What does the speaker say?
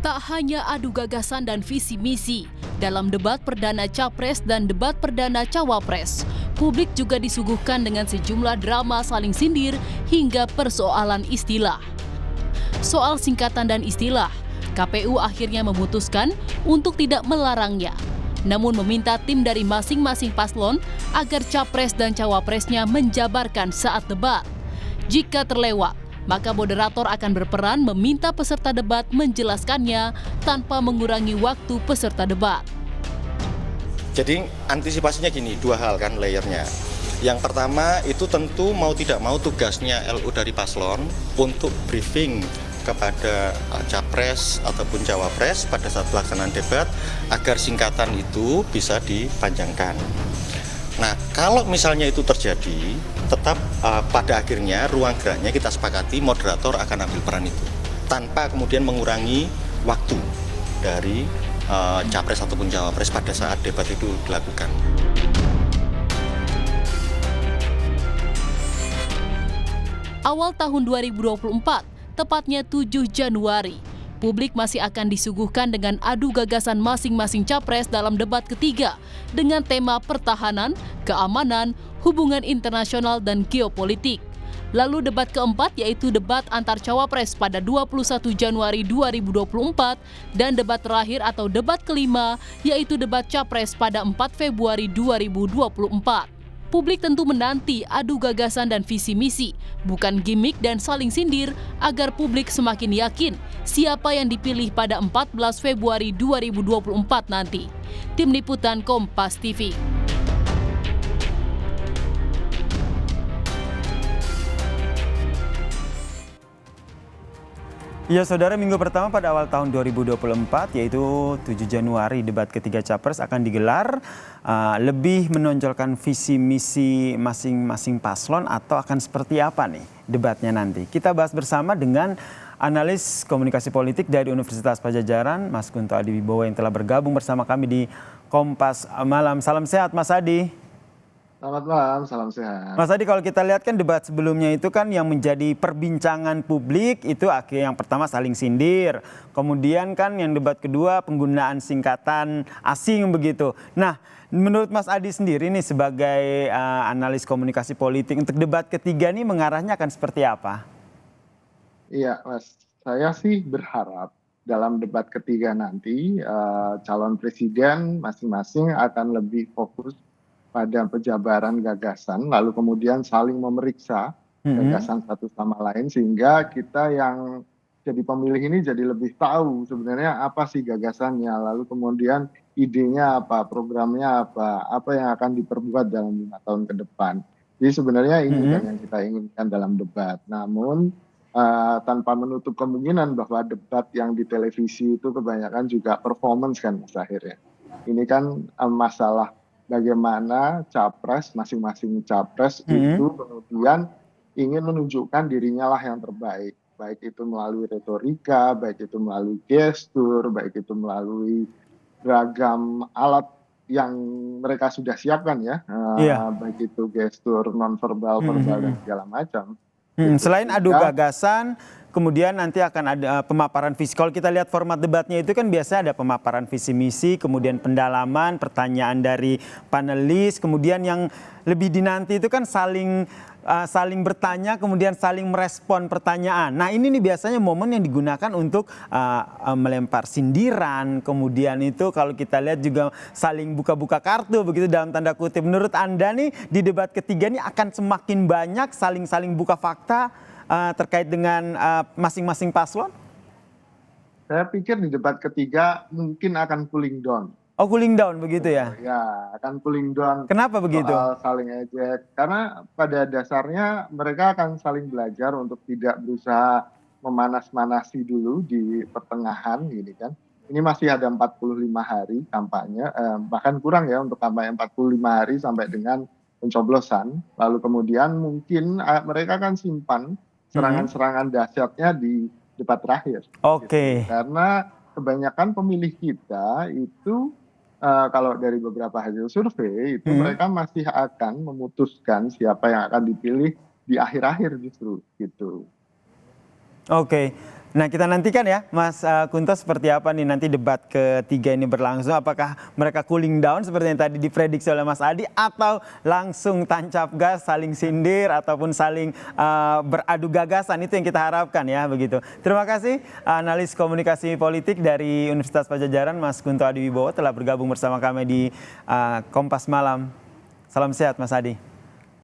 Tak hanya adu gagasan dan visi misi, dalam debat perdana Capres dan debat perdana Cawapres, publik juga disuguhkan dengan sejumlah drama saling sindir hingga persoalan istilah. Soal singkatan dan istilah, KPU akhirnya memutuskan untuk tidak melarangnya, namun meminta tim dari masing-masing paslon agar Capres dan Cawapresnya menjabarkan saat debat. Jika terlewat, maka moderator akan berperan meminta peserta debat menjelaskannya tanpa mengurangi waktu peserta debat. Jadi antisipasinya gini, dua hal kan layernya. Yang pertama itu tentu mau tidak mau tugasnya LU dari paslon untuk briefing kepada Capres ataupun Cawapres pada saat pelaksanaan debat agar singkatan itu bisa dipanjangkan. Nah, kalau misalnya itu terjadi, tetap pada akhirnya ruang geraknya kita sepakati moderator akan ambil peran itu tanpa kemudian mengurangi waktu dari Capres ataupun Cawapres pada saat debat itu dilakukan. Awal tahun 2024, tepatnya 7 Januari, publik masih akan disuguhkan dengan adu gagasan masing-masing capres dalam debat ketiga dengan tema pertahanan, keamanan, hubungan internasional, dan geopolitik. Lalu debat keempat yaitu debat antar cawapres pada 21 Januari 2024 dan debat terakhir atau debat kelima yaitu debat capres pada 4 Februari 2024. Publik tentu menanti adu gagasan dan visi misi, bukan gimmick dan saling sindir, agar publik semakin yakin siapa yang dipilih pada 14 Februari 2024 nanti. Tim Liputan Kompas TV. Ya saudara, minggu pertama pada awal tahun 2024 yaitu 7 Januari debat ketiga Capres akan digelar. Lebih menonjolkan visi misi masing-masing paslon atau akan seperti apa nih debatnya nanti. Kita bahas bersama dengan analis komunikasi politik dari Universitas Padjadjaran, Mas Kunto Adiwibowo yang telah bergabung bersama kami di Kompas Malam. Salam sehat Mas Adi. Selamat malam, salam sehat. Mas Adi, kalau kita lihat kan debat sebelumnya itu kan yang menjadi perbincangan publik itu akhirnya yang pertama saling sindir. Kemudian kan yang debat kedua penggunaan singkatan asing begitu. Nah, menurut Mas Adi sendiri nih sebagai analis komunikasi politik untuk debat ketiga nih mengarahnya akan seperti apa? Iya Mas, saya sih berharap dalam debat ketiga nanti calon presiden masing-masing akan lebih fokus pada penjabaran gagasan, lalu kemudian saling memeriksa gagasan satu sama lain sehingga kita yang jadi pemilih ini jadi lebih tahu sebenarnya apa sih gagasannya, lalu kemudian idenya apa, programnya apa yang akan diperbuat dalam 5 tahun ke depan. Jadi sebenarnya ini kan yang kita inginkan dalam debat. Namun tanpa menutup kemungkinan bahwa debat yang di televisi itu kebanyakan juga performance kan Mas akhirnya. Ini kan masalah bagaimana capres, masing-masing capres itu kemudian ingin menunjukkan dirinya lah yang terbaik. Baik itu melalui retorika, baik itu melalui gestur, baik itu melalui beragam alat yang mereka sudah siapkan ya. Baik itu gestur, non-verbal, verbal, dan segala macam. Selain adu gagasan, kemudian nanti akan ada pemaparan visi. Kalau kita lihat format debatnya itu kan biasanya ada pemaparan visi misi, kemudian pendalaman, pertanyaan dari panelis, kemudian yang lebih dinanti itu kan saling bertanya, kemudian saling merespon pertanyaan. Nah ini nih biasanya momen yang digunakan untuk melempar sindiran, kemudian itu kalau kita lihat juga saling buka-buka kartu begitu dalam tanda kutip. Menurut Anda nih di debat ketiga nih akan semakin banyak saling buka fakta terkait dengan masing-masing paslon? Saya pikir di debat ketiga mungkin akan cooling down. Oh, cooling down begitu ya? Ya, akan cooling down. Kenapa begitu? Soal saling ejek. Karena pada dasarnya mereka akan saling belajar untuk tidak berusaha memanas-manasi dulu di pertengahan gini kan. Ini masih ada 45 hari kampanye, bahkan kurang ya untuk kampanye 45 hari sampai dengan pencoblosan. Lalu kemudian mungkin mereka akan simpan serangan-serangan dahsyatnya di debat terakhir. Oke. Gitu. Karena kebanyakan pemilih kita itu kalau dari beberapa hasil survei itu mereka masih akan memutuskan siapa yang akan dipilih di akhir-akhir justru gitu. Oke. Nah, kita nantikan ya, Mas Kunto, seperti apa nih nanti debat ketiga ini berlangsung. Apakah mereka cooling down seperti yang tadi diprediksi oleh Mas Adi, atau langsung tancap gas, saling sindir, ataupun saling beradu gagasan. Itu yang kita harapkan ya, begitu. Terima kasih analis komunikasi politik dari Universitas Padjadjaran, Mas Kunto Adiwibowo, telah bergabung bersama kami di Kompas Malam. Salam sehat, Mas Adi.